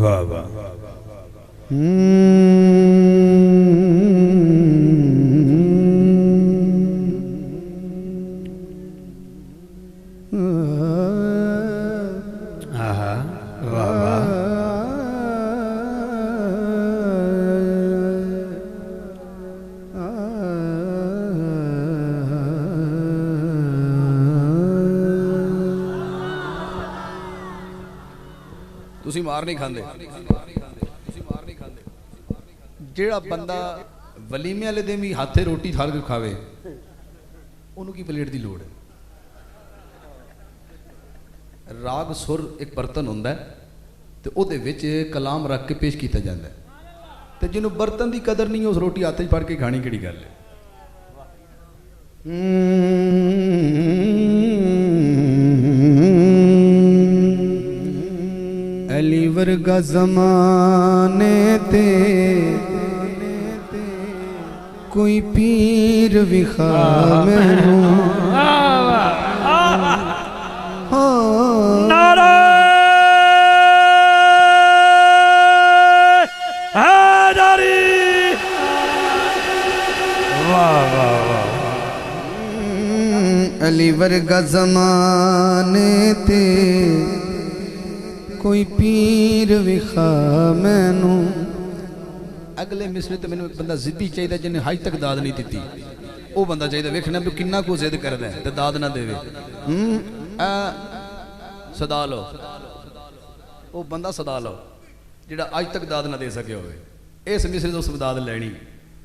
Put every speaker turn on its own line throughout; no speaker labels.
वाह वाह वाह वाह
तुसी मार नहीं खाते जेड़ा बंदा वलीमे वाले दिन भी हाथे रोटी थाल के खावे उन्होंने की प्लेट की लोड़ है। राग सुर एक बर्तन होंदा है तो उहदे विच कलाम रख के पेश किया जाता है तो जिन्होंने बर्तन की कदर नहीं उस रोटी हाथ च फड़ के खानी किहड़ी गल है।
अली वर्गा ज़माने ते कोई पीर विखा मैनू अली वर्गा ज़माने ते कोई पीर विखा मैनू।
अगले मिसरे तो मैंने बंदा जिद्दी चाहिए जिन्हें हाई तक दाद नहीं दी वो बंदा चाहिए वेखना भी किन्ना को जिद करता है तो दाद ना देवे। सदा लो वो बंदा सदा लो जिहड़ा अज तक दाद ना दे सके होवे इस मिसरे तो उस दाद लैनी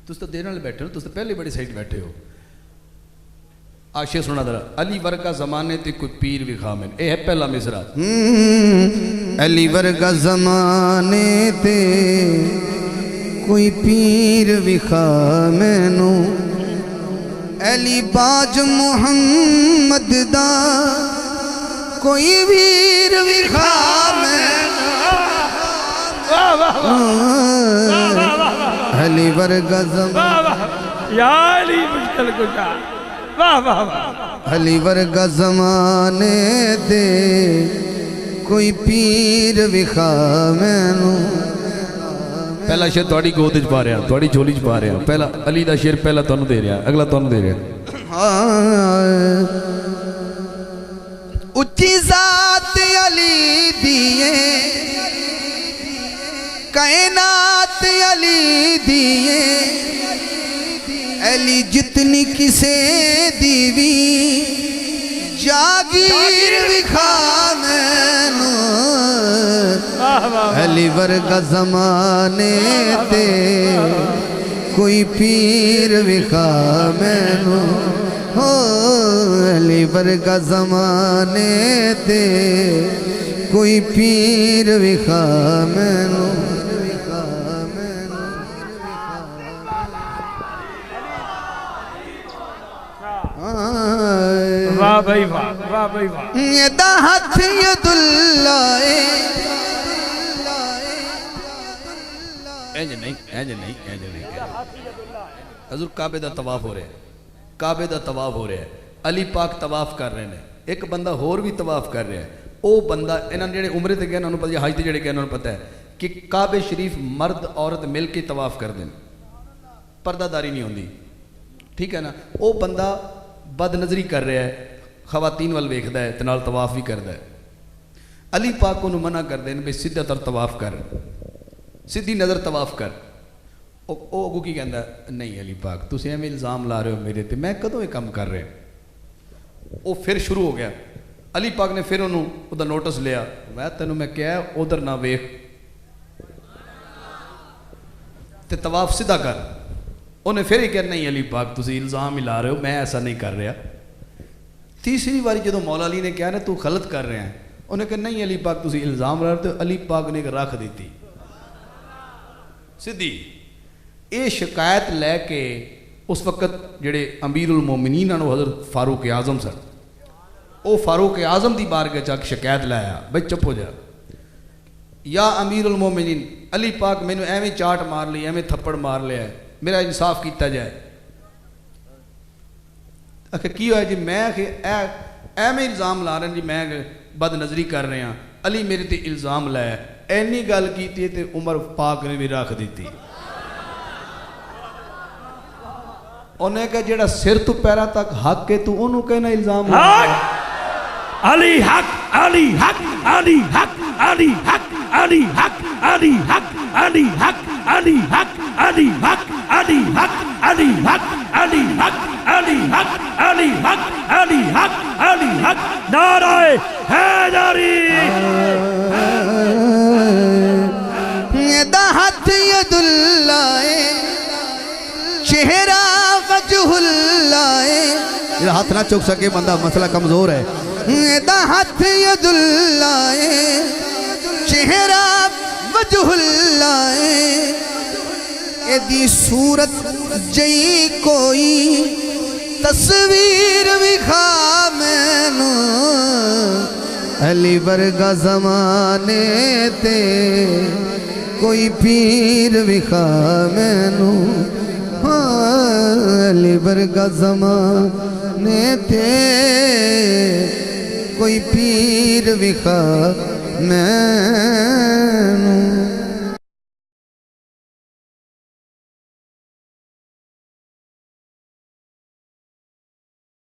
तुम तो देने वाले बैठे हो तुम तो पहले बड़ी साइड बैठे हो। आशे सुना जरा अली वर्गा ज़माने ते कोई पीर विखा मैनू ये है पहला मिसरा।
अली वर्गा ज़माने ते कोई पीर विखा मैनू अली बाज मुहम्मद दा कोई वीर विखा मैनू। अली वर्गा अली वर्गा ज़माने दे कोई पीर विखा मैनू।
पहला शेर थोड़ी गोद च पा रहा थोड़ी झोली च पा रहा पहला अली दा शेर पहला तुहानू दे रहा अगला तुहानू दे रहा।
उच्ची ज़ात अली दिए कायनात अली दिए अली जितनी किसे दीवी जागीर विखा मैनू। अली वर्गा ज़माने ते कोई पीर विखा मैनू हो अली वर्गा ज़माने ते कोई पीर विखा मैनू।
वाह भाई वाह वाह भाई वाह
हथ यदुल्लाए
इंज नहीं हज़ूर काबे दा तवाफ हो रहा है काबे दा तवाफ हो रहा है अली पाक तवाफ कर रहे हैं एक बंदा होर भी तवाफ कर रहा है वो बंदा इन्होंने जो उमरे ते गए उन्होंने पता हज ते जो गए उन्होंने पता है कि काबे शरीफ मर्द औरत मिल के तवाफ करते हैं पर्दादारी नहीं होती ठीक है ना। वो बंदा बदनजरी कर रहा है खवातीन वाल वेखदा है ते नाल तवाफ भी करता है। अली पाक को मना करते हैं भी सीधा तर तवाफ कर सीधी नज़र तवाफ कर वो अगू की कहता नहीं अली पाक तुम एवं इल्ज़ाम ला रहे हो मेरे ते मैं कदों ये काम कर रहा वो फिर शुरू हो गया। अली पाक ने फिर उन्होंने नोटिस लिया मैं तेन मैं क्या उधर ना वेख ते तवाफ सीधा कर। उन्हें फिर ही कहा नहीं अली पाक तुम इल्ज़ाम ही ला रहे हो मैं ऐसा नहीं कर रहा। तीसरी बारी जो मौला अली ने कहा ना तू गलत कर रहा है उन्हें कहा नहीं अली पाक तुम इल्ज़ाम ला रहे हो। अली पाक ने एक रख दी सीधी ये शिकायत लैके उस वक्त जेडे अमीरुल मोमिनीन हज़रत फारूक आज़म सर वो फारूक आज़म की बारगाह जाके शिकायत लाया भाई चुप हो जा या अमीरुल मोमिनीन अली पाक मैनू एवें चाट मार ली एवें थप्पड़ मार लिया मेरा इंसाफ किया जाए। आखिर की होया जी मैं एवें इल्ज़ाम ला रहे जी मैं बदनजरी कर रहा अली मेरे ते इल्ज़ाम लाया ਇੰਨੀ ਗੱਲ ਕੀਤੀ ਤੇ ਉਮਰ ਪਾਕ ਨੇ ਵੀ ਰੱਖ ਦਿੱਤੀ। ਉਹਨੇ ਕਿਹਾ ਜਿਹੜਾ ਸਿਰ ਤੋਂ ਪੈਰਾਂ ਤੱਕ ਹੱਕ ਹੈ ਤੂੰ ਉਹਨੂੰ ਕਹਿਣਾ ਇਲਜ਼ਾਮ
हक अली हक अली हक अली हक अली हक अली हक अली हक अली हक अली हक अली हक अली हक अली हक अली हक अली हक अली हक अली हक अली हक नाराए हैदरी
दा हथ यदुल्लाए चेहरा वजहुल्लाए। हाथ ना चुक सके बंदा मसला कमजोर है। दा हथ यदुल्लाए चेहरा वजहुल्लाए। एदी सूरत जई कोई तस्वीर विखा मैनू अली वर्गा ज़माने ते कोई पीर विखा मैनू। अली वर्गा ज़माने ते कोई पीर विखा मैं